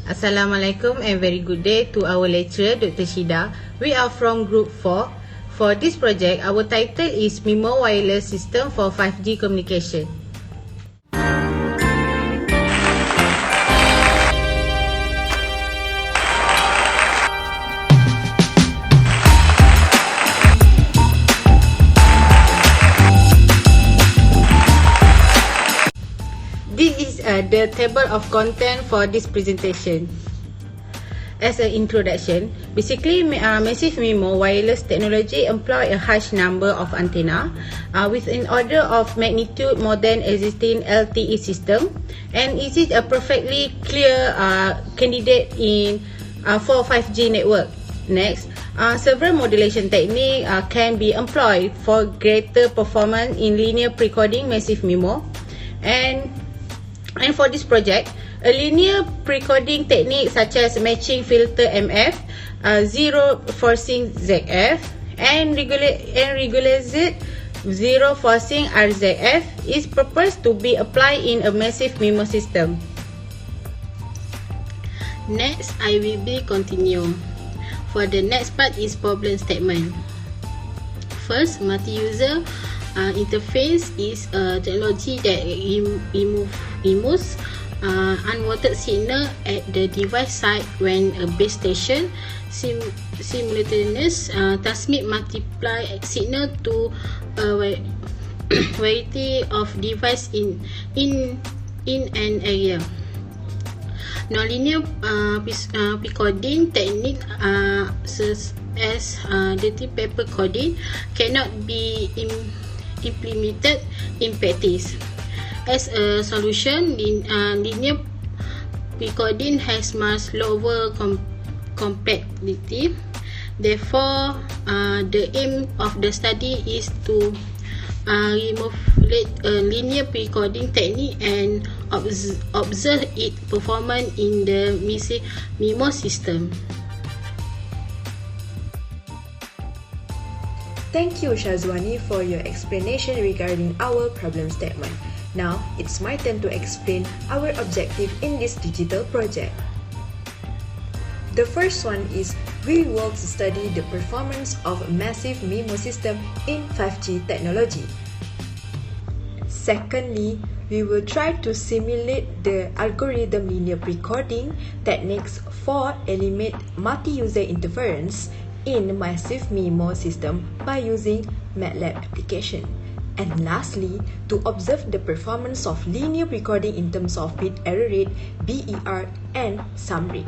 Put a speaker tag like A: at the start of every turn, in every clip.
A: Assalamualaikum and very good day to our lecturer, Dr. Shida. We are from Group 4. For this project, our title is MIMO Wireless System for 5G Communication. This is the table of content for this presentation. As an introduction, basically massive MIMO wireless technology employ a huge number of antenna with an order of magnitude more than existing LTE system, and it is a perfectly clear candidate for 5G network. Next, several modulation technique can be employed for greater performance in linear pre-coding massive MIMO, and for this project, a linear pre-coding technique such as matching filter MF, zero forcing ZF, and regulated zero forcing RZF is proposed to be applied in a massive MIMO system. Next, I will be continue. For the next part is problem statement. First, multi-user interface is a technology that removes unwanted signal at the device side when a base station simultaneously transmit multiply signal to a variety of device in an area. Nonlinear pre-coding technique such as dirty paper coding cannot be implemented in practice. As a solution, linear pre-coding has much lower complexity. Therefore, the aim of the study is to remove linear pre-coding technique and observe its performance in the MIMO system.
B: Thank you, SYAZWANI, for your explanation regarding our problem statement. Now, it's my turn to explain our objective in this digital project. The first one is we will study the performance of a massive MIMO system in 5G technology. Secondly, we will try to simulate the algorithm linear pre-coding techniques for eliminate multi-user interference in massive MIMO system by using MATLAB application. And lastly, to observe the performance of linear pre-coding in terms of bit error rate, BER, and sum rate.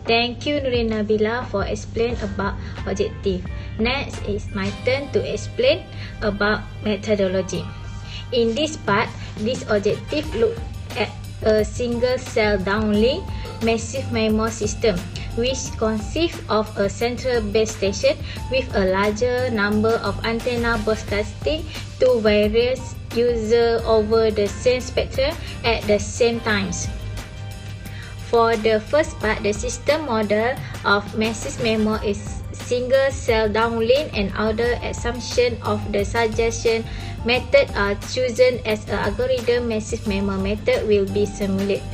C: Thank you, NURIN NABILA, for explaining about objective. Next, it's my turn to explain about methodology. In this part, this objective look at a single cell downlink massive MIMO system, which consists of a central base station with a larger number of antenna broadcasting to various users over the same spectrum at the same times. For the first part, the system model of massive MIMO is single cell downlink, and other assumption of the suggestion method are chosen as an algorithm massive MIMO method will be simulated.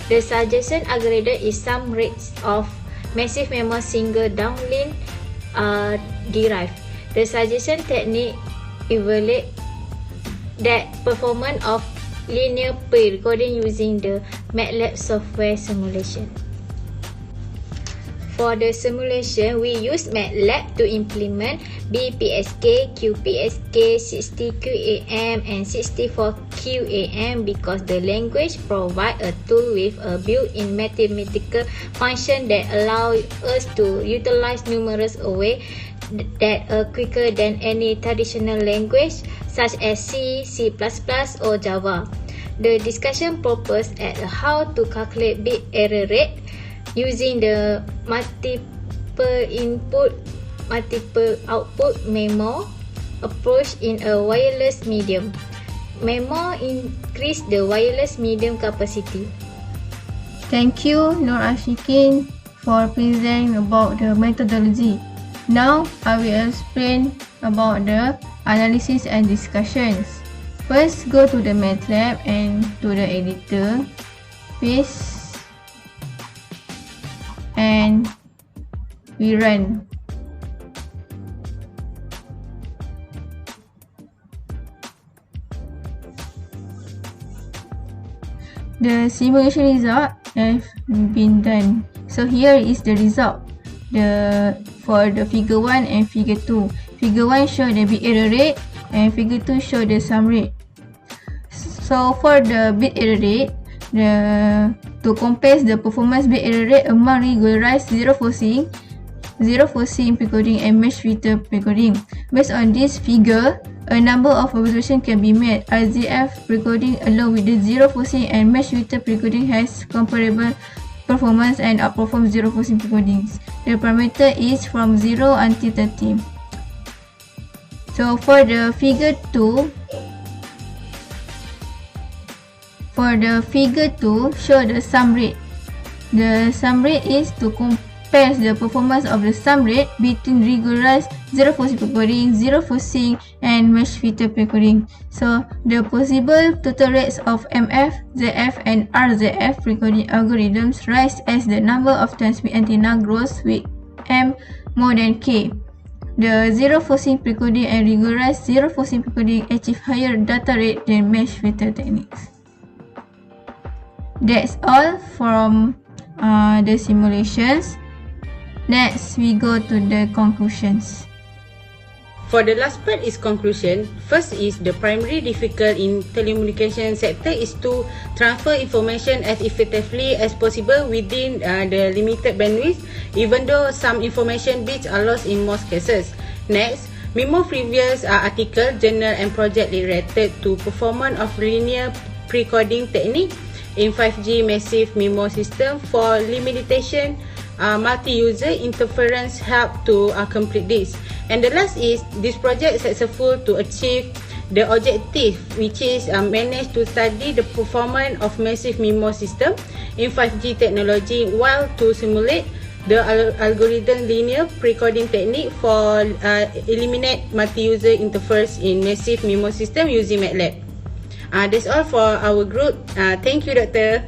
C: The suggestion algorithm is some rates of massive MIMO single downlink derived. The suggestion technique evaluate that performance of linear pre-recording using the MATLAB software simulation. For the simulation, we use MATLAB to implement BPSK, QPSK, 60QAM, and 64QAM because the language provides a tool with a built-in mathematical function that allows us to utilize numerous ways that are quicker than any traditional language such as C, C++, or Java. The discussion proposed at how to calculate bit error rate using the multiple input, multiple output MIMO approach in a wireless medium. MIMO increase the wireless medium capacity.
D: Thank you, ASYIKIN, for presenting about the methodology. Now, I will explain about the analysis and discussions. First, go to the MATLAB and to the editor. Paste and we run. The simulation result have been done. So here is the result for the figure 1 and figure 2. Figure 1 show the bit error rate and figure 2 show the sum rate. So for the bit error rate, to compare the performance bit error rate among regularized zero forcing precoding and mesh filter precoding. Based on this figure, a number of observations can be made. RZF precoding along with the zero forcing and mesh filter precoding has comparable performance and outperforms zero forcing precodings. The parameter is from 0 until 30. So for the figure 2, show the sum rate. The sum rate is to compare the performance of the sum rate between regularized zero forcing precoding, zero forcing and mesh filter precoding. So the possible total rates of MF, ZF and RZF precoding algorithms rise as the number of transmit antenna grows with M more than K. The zero forcing precoding and regularized zero forcing precoding achieve higher data rate than mesh filter techniques. That's all from the simulations. Next, we go to the conclusions.
A: For the last part is conclusion. First is the primary difficult in telecommunication sector is to transfer information as effectively as possible within the limited bandwidth, even though some information bits are lost in most cases. Next, MIMO previous article, journal and project related to performance of linear precoding technique in 5G massive MIMO system for limitation multi-user interference help to complete this. And the last is this project successful to achieve the objective, which is manage to study the performance of massive MIMO system in 5G technology while to simulate the algorithm linear precoding technique for eliminate multi-user interference in massive MIMO system using MATLAB. That's all for our group. Thank you, Doctor.